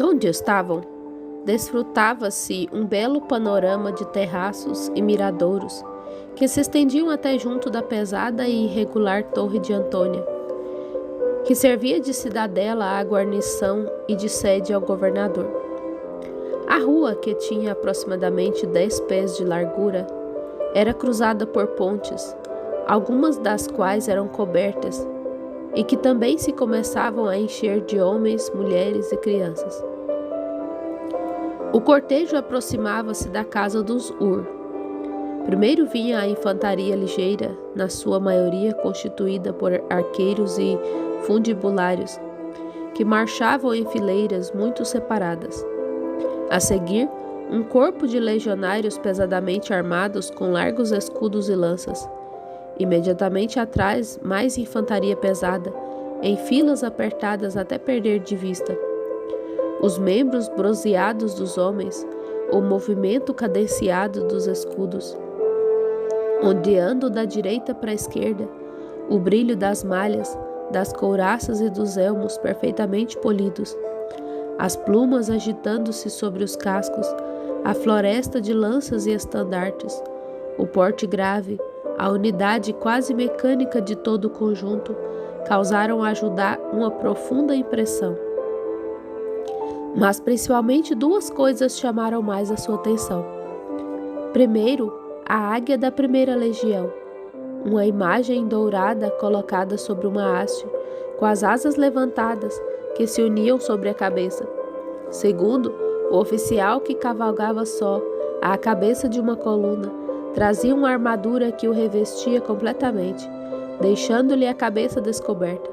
Onde estavam, desfrutava-se um belo panorama de terraços e miradouros que se estendiam até junto da pesada e irregular Torre de Antônia, que servia de cidadela à guarnição e de sede ao governador. A rua, que tinha aproximadamente 10 pés de largura, era cruzada por pontes, algumas das quais eram cobertas, e que também se começavam a encher de homens, mulheres e crianças. O cortejo aproximava-se da casa dos Primeiro vinha a infantaria ligeira, na sua maioria constituída por arqueiros e fundibulários, que marchavam em fileiras muito separadas. A seguir, um corpo de legionários pesadamente armados com largos escudos e lanças. Imediatamente atrás, mais infantaria pesada, em filas apertadas até perder de vista. Os membros bronzeados dos homens, o movimento cadenciado dos escudos. Ondeando da direita para a esquerda, o brilho das malhas, das couraças e dos elmos perfeitamente polidos, as plumas agitando-se sobre os cascos, a floresta de lanças e estandartes, o porte grave, a unidade quase mecânica de todo o conjunto, causaram a Judá uma profunda impressão. Mas principalmente duas coisas chamaram mais a sua atenção. Primeiro, a águia da primeira legião, uma imagem dourada colocada sobre uma haste, com as asas levantadas, que se uniam sobre a cabeça. Segundo, o oficial que cavalgava só, à cabeça de uma coluna, trazia uma armadura que o revestia completamente, deixando-lhe a cabeça descoberta.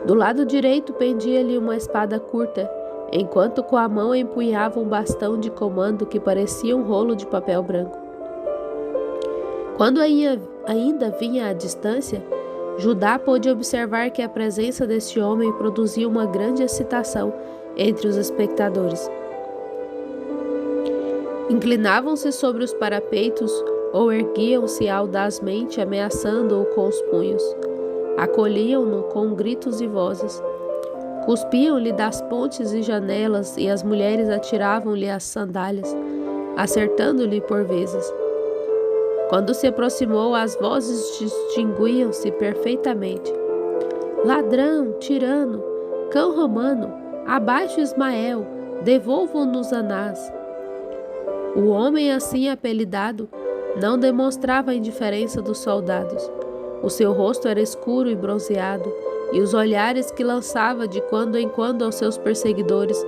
Do lado direito pendia-lhe uma espada curta, enquanto com a mão empunhava um bastão de comando que parecia um rolo de papel branco. Quando ainda vinha à distância, Judá pôde observar que a presença deste homem produzia uma grande excitação entre os espectadores. Inclinavam-se sobre os parapeitos ou erguiam-se audazmente ameaçando-o com os punhos. Acolhiam-no com gritos e vozes. Cuspiam-lhe das pontes e janelas e as mulheres atiravam-lhe as sandálias, acertando-lhe por vezes. Quando se aproximou, as vozes distinguiam-se perfeitamente. Ladrão, tirano, cão romano, abaixo Ismael, devolvam-nos Anás. O homem assim apelidado não demonstrava a indiferença dos soldados. O seu rosto era escuro e bronzeado, e os olhares que lançava de quando em quando aos seus perseguidores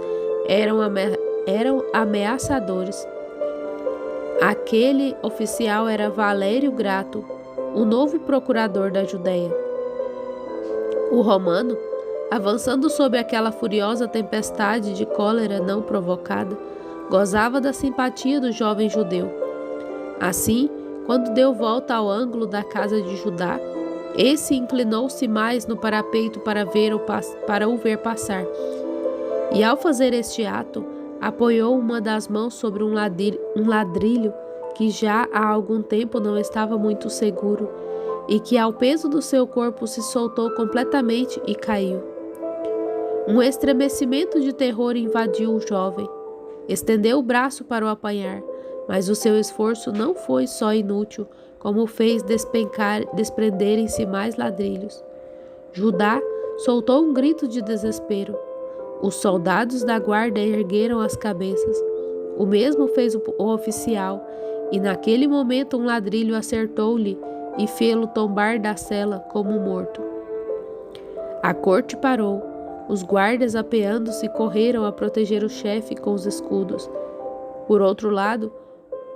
eram ameaçadores. Aquele oficial era Valério Grato, o novo procurador da Judéia. O romano, avançando sobre aquela furiosa tempestade de cólera não provocada, gozava da simpatia do jovem judeu. Assim, quando deu volta ao ângulo da casa de Judá, esse inclinou-se mais no parapeito para o ver passar. E ao fazer este ato, apoiou uma das mãos sobre um ladrilho que já há algum tempo não estava muito seguro e que ao peso do seu corpo se soltou completamente e caiu. Um estremecimento de terror invadiu o jovem. Estendeu o braço para o apanhar, mas o seu esforço não foi só inútil, como fez desprenderem-se mais ladrilhos. Judá soltou um grito de desespero. Os soldados da guarda ergueram as cabeças. O mesmo fez o oficial, e naquele momento um ladrilho acertou-lhe e fê-lo tombar da cela como morto. A corte parou. Os guardas, apeando-se, correram a proteger o chefe com os escudos. Por outro lado,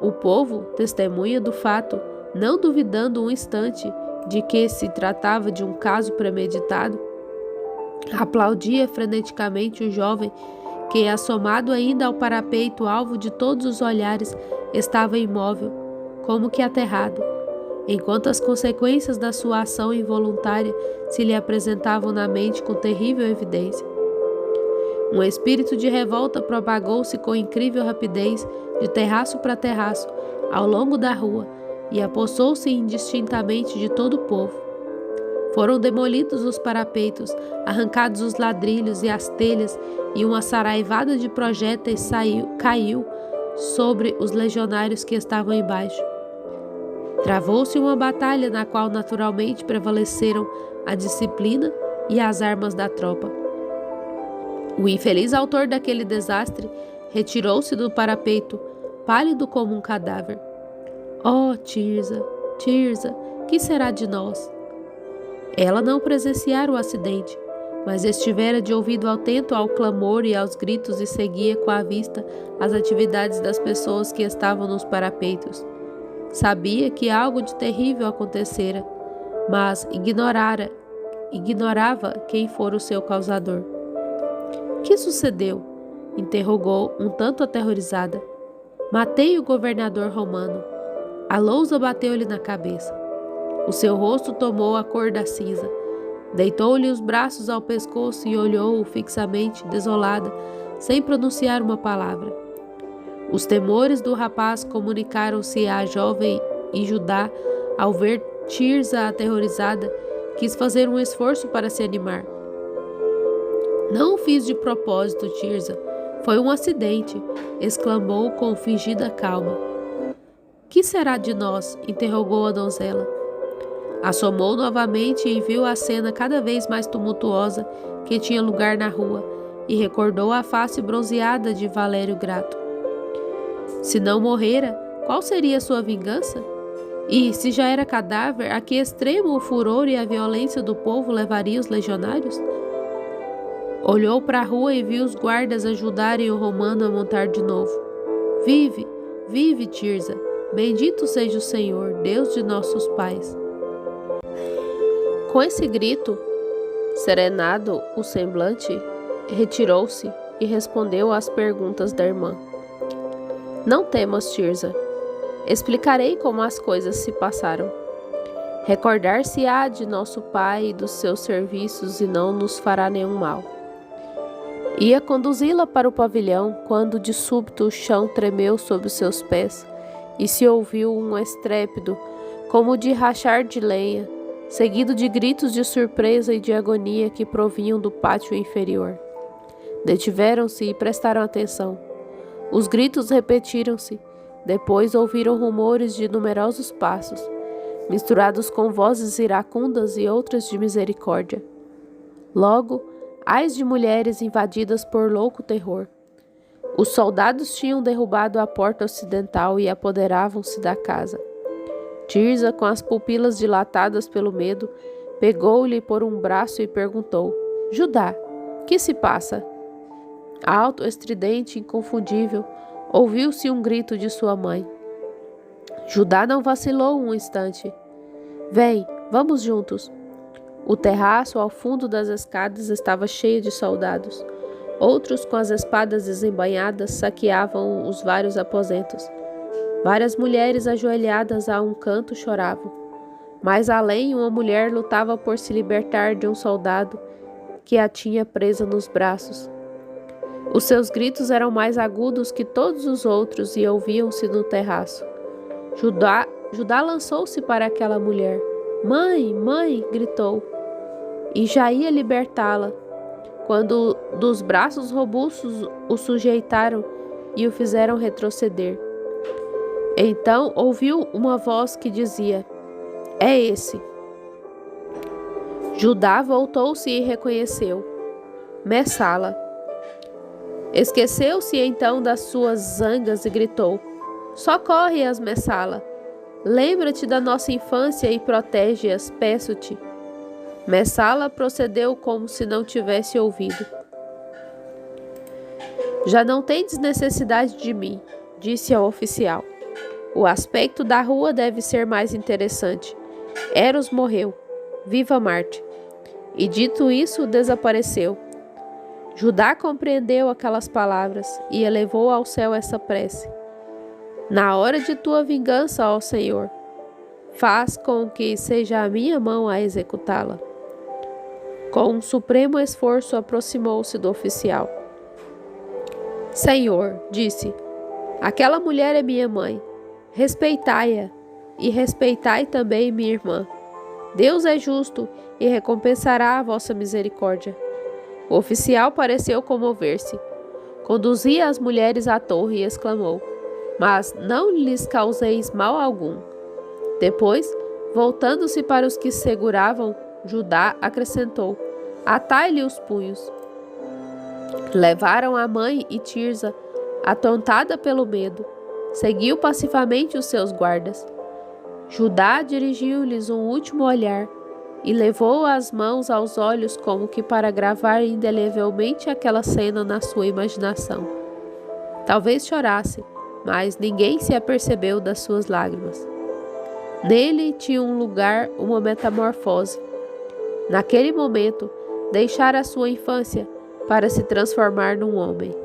o povo, testemunha do fato, não duvidando um instante de que se tratava de um caso premeditado, aplaudia freneticamente o jovem que, assomado ainda ao parapeito, alvo de todos os olhares, estava imóvel, como que aterrado, enquanto as consequências da sua ação involuntária se lhe apresentavam na mente com terrível evidência. Um espírito de revolta propagou-se com incrível rapidez de terraço para terraço ao longo da rua e apossou-se indistintamente de todo o povo. Foram demolidos os parapeitos, arrancados os ladrilhos e as telhas, e uma saraivada de projéteis caiu sobre os legionários que estavam embaixo. Travou-se uma batalha na qual naturalmente prevaleceram a disciplina e as armas da tropa. O infeliz autor daquele desastre retirou-se do parapeito, pálido como um cadáver. Oh, Tirza, Tirza, que será de nós? Ela não presenciara o acidente, mas estivera de ouvido atento ao clamor e aos gritos e seguia com a vista as atividades das pessoas que estavam nos parapeitos. Sabia que algo de terrível acontecera, mas ignorava quem fora o seu causador. Que sucedeu? Interrogou, um tanto aterrorizada. Matei o governador romano. A lousa bateu-lhe na cabeça. O seu rosto tomou a cor da cinza. Deitou-lhe os braços ao pescoço e olhou-o fixamente, desolada, sem pronunciar uma palavra. Os temores do rapaz comunicaram-se à jovem e Judá, ao ver Tirza aterrorizada, quis fazer um esforço para se animar. Não o fiz de propósito, Tirza. Foi um acidente, exclamou com fingida calma. Que será de nós? Interrogou a donzela. Assomou novamente e viu a cena cada vez mais tumultuosa que tinha lugar na rua e recordou a face bronzeada de Valério Grato. Se não morrera, qual seria sua vingança? E, se já era cadáver, a que extremo o furor e a violência do povo levariam os legionários? Olhou para a rua e viu os guardas ajudarem o romano a montar de novo. Vive, vive, Tirza! Bendito seja o Senhor, Deus de nossos pais! Com esse grito, serenado o semblante, retirou-se e respondeu às perguntas da irmã. Não temas, Tirza. Explicarei como as coisas se passaram. Recordar-se-á de nosso pai e dos seus serviços e não nos fará nenhum mal. Ia conduzi-la para o pavilhão quando de súbito o chão tremeu sob os seus pés e se ouviu um estrépito como de rachar de lenha, seguido de gritos de surpresa e de agonia que provinham do pátio inferior. Detiveram-se e prestaram atenção. Os gritos repetiram-se. Depois ouviram rumores de numerosos passos, misturados com vozes iracundas e outras de misericórdia. Logo, ais de mulheres invadidas por louco terror. Os soldados tinham derrubado a porta ocidental e apoderavam-se da casa. Tirza, com as pupilas dilatadas pelo medo, pegou-lhe por um braço e perguntou: Judá, que se passa? Alto, estridente, inconfundível, ouviu-se um grito de sua mãe. Judá não vacilou um instante. Vem, vamos juntos. O terraço ao fundo das escadas estava cheio de soldados. Outros, com as espadas desembainhadas, saqueavam os vários aposentos. Várias mulheres ajoelhadas a um canto choravam. Mais além, uma mulher lutava por se libertar de um soldado que a tinha presa nos braços. Os seus gritos eram mais agudos que todos os outros e ouviam-se no terraço. Judá lançou-se para aquela mulher. Mãe, mãe, gritou. E já ia libertá-la, quando dos braços robustos o sujeitaram e o fizeram retroceder. Então ouviu uma voz que dizia: É esse. Judá voltou-se e reconheceu. Messala. Esqueceu-se então das suas zangas e gritou: Socorre-as, Messala. Lembra-te da nossa infância e protege-as, peço-te. Messala procedeu como se não tivesse ouvido. Já não tendes necessidade de mim, disse ao oficial. O aspecto da rua deve ser mais interessante. Eros morreu. Viva Marte. E dito isso, desapareceu. Judá compreendeu aquelas palavras e elevou ao céu essa prece. Na hora de tua vingança, ó Senhor, faz com que seja a minha mão a executá-la. Com um supremo esforço, aproximou-se do oficial. Senhor, disse, aquela mulher é minha mãe. Respeitai-a e respeitai também minha irmã. Deus é justo e recompensará a vossa misericórdia. O oficial pareceu comover-se. Conduzia as mulheres à torre e exclamou: Mas não lhes causeis mal algum. Depois, voltando-se para os que seguravam Judá, acrescentou: Atai-lhe os punhos. Levaram a mãe e Tirza, atontada pelo medo. Seguiu passivamente os seus guardas. Judá dirigiu-lhes um último olhar e levou as mãos aos olhos como que para gravar indelevelmente aquela cena na sua imaginação. Talvez chorasse, mas ninguém se apercebeu das suas lágrimas. Nele tinha um lugar uma metamorfose. Naquele momento, deixara a sua infância para se transformar num homem.